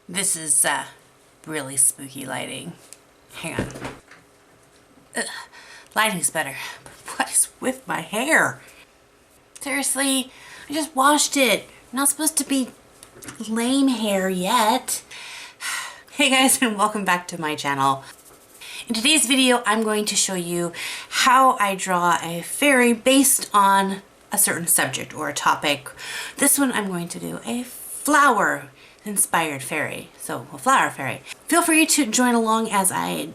This is really spooky lighting. Hang on. Ugh. Lighting's better. But what is with my hair? Seriously, I just washed it. I'm not supposed to be lame hair yet. Hey guys, and welcome back to my channel. In today's video, I'm going to show you how I draw a fairy based on a certain subject or a topic. This one I'm going to do a flower inspired fairy, so a flower fairy. Feel free to join along as I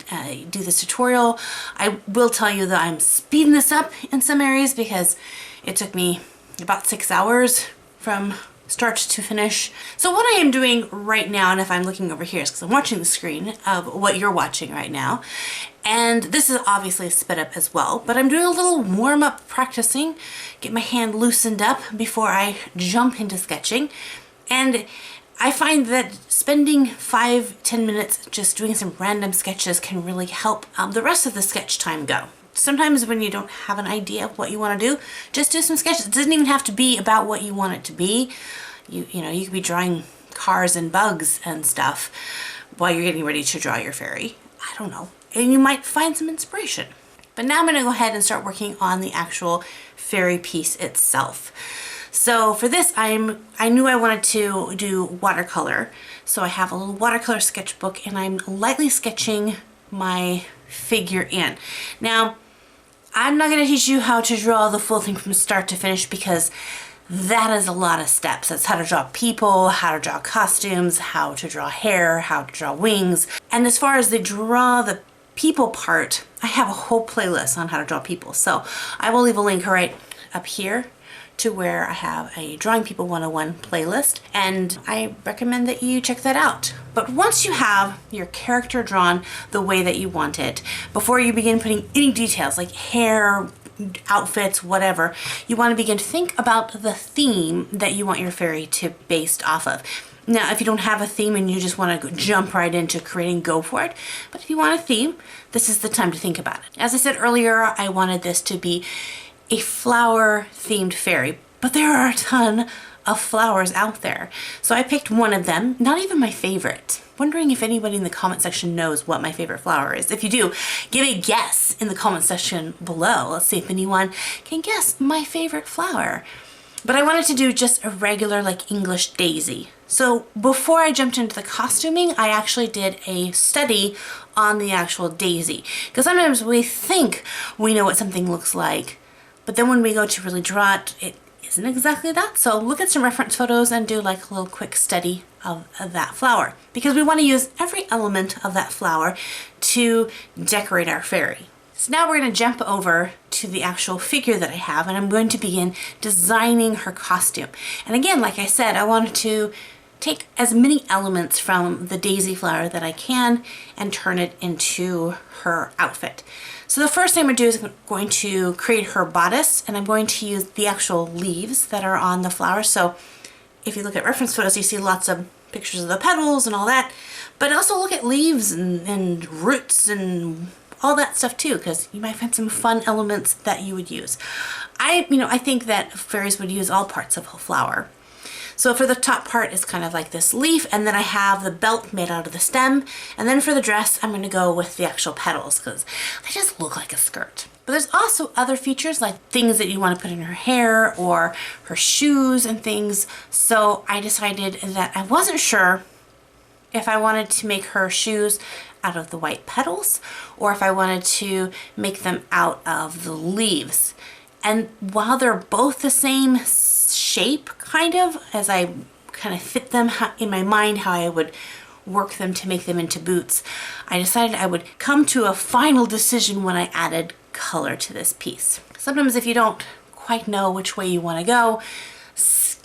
do this tutorial. I will tell you that I'm speeding this up in some areas because it took me about 6 hours from start to finish. So what I am doing right now, and if I'm looking over here, is because I'm watching the screen of what you're watching right now, and this is obviously sped up as well, but I'm doing a little warm-up practicing, get my hand loosened up before I jump into sketching. And I find that spending 5-10 minutes just doing some random sketches can really help the rest of the sketch time go. Sometimes when you don't have an idea of what you want to do, just do some sketches. It doesn't even have to be about what you want it to be. You know, you could be drawing cars and bugs and stuff while you're getting ready to draw your fairy. I don't know. And you might find some inspiration. But now I'm going to go ahead and start working on the actual fairy piece itself. So for this, I knew I wanted to do watercolor. So I have a little watercolor sketchbook and I'm lightly sketching my figure in. Now, I'm not going to teach you how to draw the full thing from start to finish because that is a lot of steps. That's how to draw people, how to draw costumes, how to draw hair, how to draw wings. And as far as the people part, I have a whole playlist on how to draw people. So I will leave a link right up here to where I have a Drawing People 101 playlist, and I recommend that you check that out. But once you have your character drawn the way that you want it, before you begin putting any details like hair, outfits, whatever, you want to begin to think about the theme that you want your fairy to be based off of. Now, if you don't have a theme and you just want to jump right into creating, go for it. But if you want a theme, this is the time to think about it. As I said earlier, I wanted this to be a flower themed fairy, but there are a ton of flowers out there. So I picked one of them, not even my favorite. Wondering if anybody in the comment section knows what my favorite flower is. If you do, give a guess in the comment section below. Let's see if anyone can guess my favorite flower. But I wanted to do just a regular like English daisy. So before I jumped into the costuming, I actually did a study on the actual daisy. Because sometimes we think we know what something looks like, but then when we go to really draw it, it isn't exactly that. So look at some reference photos and do like a little quick study of that flower. Because we want to use every element of that flower to decorate our fairy. So now we're going to jump over to the actual figure that I have, and I'm going to begin designing her costume. And again, like I said, I wanted to take as many elements from the daisy flower that I can and turn it into her outfit. So the first thing I'm going to do is I'm going to create her bodice, and I'm going to use the actual leaves that are on the flower. So if you look at reference photos, you see lots of pictures of the petals and all that, but also look at leaves and roots and all that stuff too, because you might find some fun elements that you would use. I think that fairies would use all parts of a flower. So for the top part, it's kind of like this leaf, and then I have the belt made out of the stem, and then for the dress, I'm going to go with the actual petals because they just look like a skirt. But there's also other features like things that you want to put in her hair or her shoes and things. So I decided that I wasn't sure if I wanted to make her shoes out of the white petals or if I wanted to make them out of the leaves. And while they're both the same shape, kind of, as I kind of fit them in my mind, how I would work them to make them into boots, I decided I would come to a final decision when I added color to this piece. Sometimes if you don't quite know which way you want to go,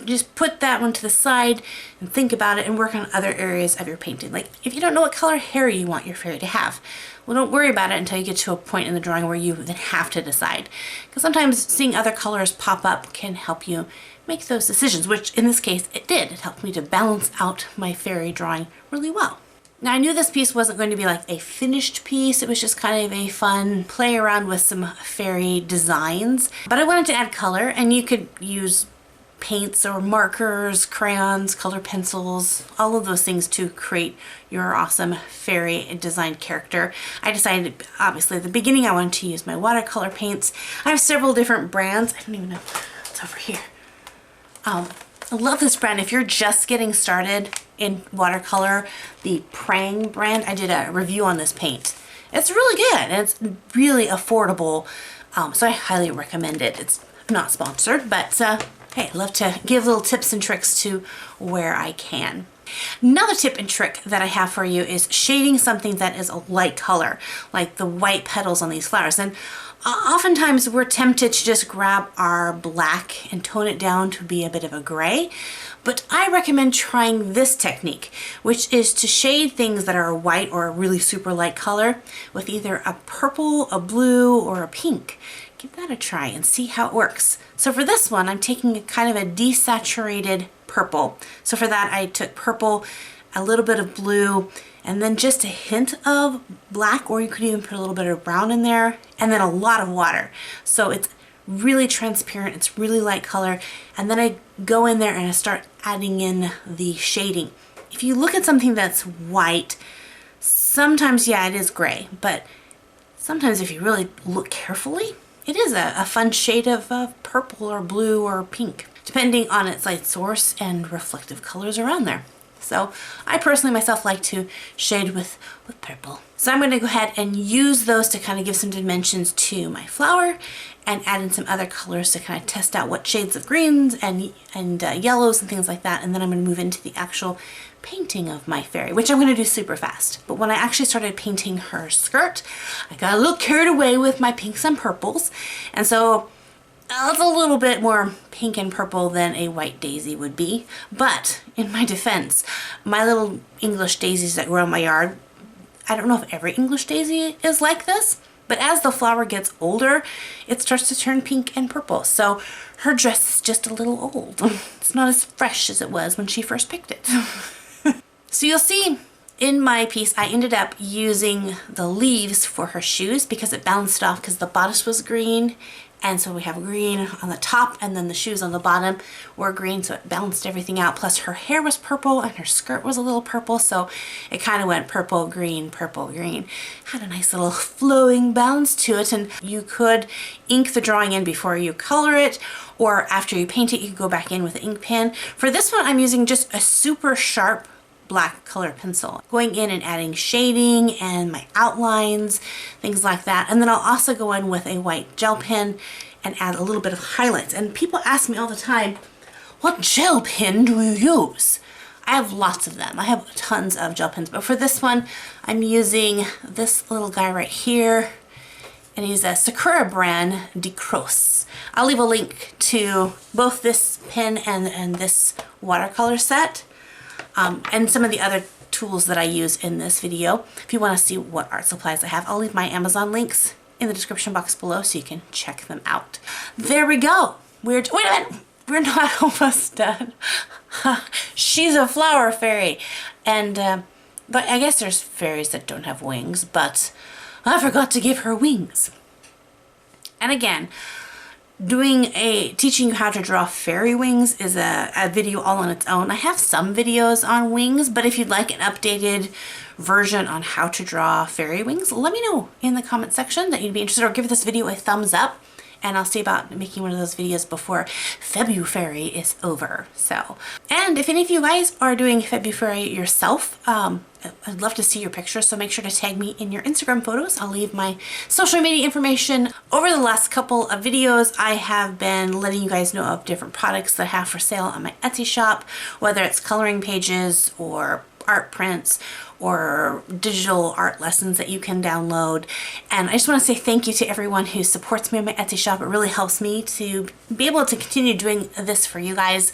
just put that one to the side and think about it and work on other areas of your painting. Like if you don't know what color hair you want your fairy to have, well, don't worry about it until you get to a point in the drawing where you then have to decide. Because sometimes seeing other colors pop up can help you make those decisions, which in this case it did. It helped me to balance out my fairy drawing really well. Now I knew this piece wasn't going to be like a finished piece. It was just kind of a fun play around with some fairy designs. But I wanted to add color, and you could use paints or markers, crayons, color pencils, all of those things to create your awesome fairy designed character. I decided, obviously, at the beginning I wanted to use my watercolor paints. I have several different brands. I don't even know, it's over here. I love this brand. If you're just getting started in watercolor, the Prang brand, I did a review on this paint. It's really good and it's really affordable, so I highly recommend it. It's not sponsored, but hey, I love to give little tips and tricks to where I can. Another tip and trick that I have for you is shading something that is a light color, like the white petals on these flowers. And oftentimes we're tempted to just grab our black and tone it down to be a bit of a gray, but I recommend trying this technique, which is to shade things that are white or a really super light color with either a purple, a blue, or a pink. Give that a try and see how it works. So for this one, I'm taking a kind of a desaturated purple. So for that, I took purple, a little bit of blue, and then just a hint of black, or you could even put a little bit of brown in there, and then a lot of water. So it's really transparent, it's really light color, and then I go in there and I start adding in the shading. If you look at something that's white, sometimes, yeah, it is gray, but sometimes if you really look carefully, it is a fun shade of purple or blue or pink, depending on its light source and reflective colors around there. So I personally myself like to shade with purple. So I'm going to go ahead and use those to kind of give some dimensions to my flower and add in some other colors to kind of test out what shades of greens and yellows and things like that. And then I'm going to move into the actual painting of my fairy, which I'm going to do super fast. But when I actually started painting her skirt, I got a little carried away with my pinks and purples. And so it's a little bit more pink and purple than a white daisy would be. But in my defense, my little English daisies that grow in my yard, I don't know if every English daisy is like this, but as the flower gets older, it starts to turn pink and purple. So her dress is just a little old. It's not as fresh as it was when she first picked it. So you'll see in my piece, I ended up using the leaves for her shoes because it bounced off because the bodice was green. And so we have green on the top and then the shoes on the bottom were green, so it balanced everything out. Plus her hair was purple and her skirt was a little purple, so it kind of went purple, green, purple, green. Had a nice little flowing bounce to it, and you could ink the drawing in before you color it, or after you paint it, you could go back in with an ink pen. For this one, I'm using just a super sharp black color pencil, going in and adding shading and my outlines, things like that. And then I'll also go in with a white gel pen and add a little bit of highlights. And people ask me all the time, what gel pen do you use? I have lots of them. I have tons of gel pens, but for this one, I'm using this little guy right here, and he's a Sakura brand de Croce. I'll leave a link to both this pen and this watercolor set. And some of the other tools that I use in this video. If you want to see what art supplies I have, I'll leave my Amazon links in the description box below so you can check them out. There we go. Wait a minute. We're not almost done. She's a flower fairy. And, but I guess there's fairies that don't have wings, but I forgot to give her wings. And again, teaching you how to draw fairy wings is a video all on its own. I have some videos on wings, but if you'd like an updated version on how to draw fairy wings, let me know in the comment section that you'd be interested, or give this video a thumbs up, and I'll see about making one of those videos before FEBRUFAIRY is over. So, and if any of you guys are doing FEBRUFAIRY yourself, I'd love to see your pictures, so make sure to tag me in your Instagram photos. I'll leave my social media information. Over the last couple of videos, I have been letting you guys know of different products that I have for sale on my Etsy shop, whether it's coloring pages or art prints or digital art lessons that you can download. And I just want to say thank you to everyone who supports me on my Etsy shop. It really helps me to be able to continue doing this for you guys.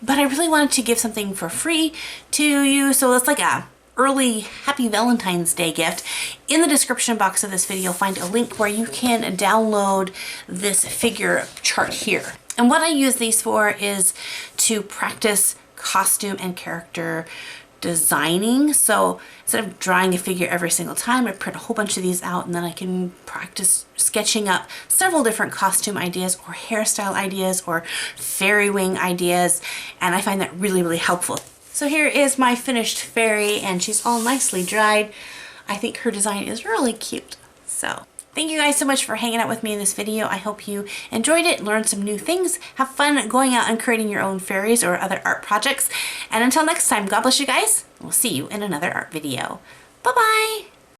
But I really wanted to give something for free to you, so it's like a early happy Valentine's Day gift. In the description box of this video, you'll find a link where you can download this figure chart here. And what I use these for is to practice costume and character designing. So instead of drawing a figure every single time, I print a whole bunch of these out, and then I can practice sketching up several different costume ideas or hairstyle ideas or fairy wing ideas, and I find that really, really helpful. So here is my finished fairy, and she's all nicely dried. I think her design is really cute. So thank you guys so much for hanging out with me in this video. I hope you enjoyed it, learned some new things, have fun going out and creating your own fairies or other art projects. And until next time, God bless you guys. We'll see you in another art video. Bye-bye.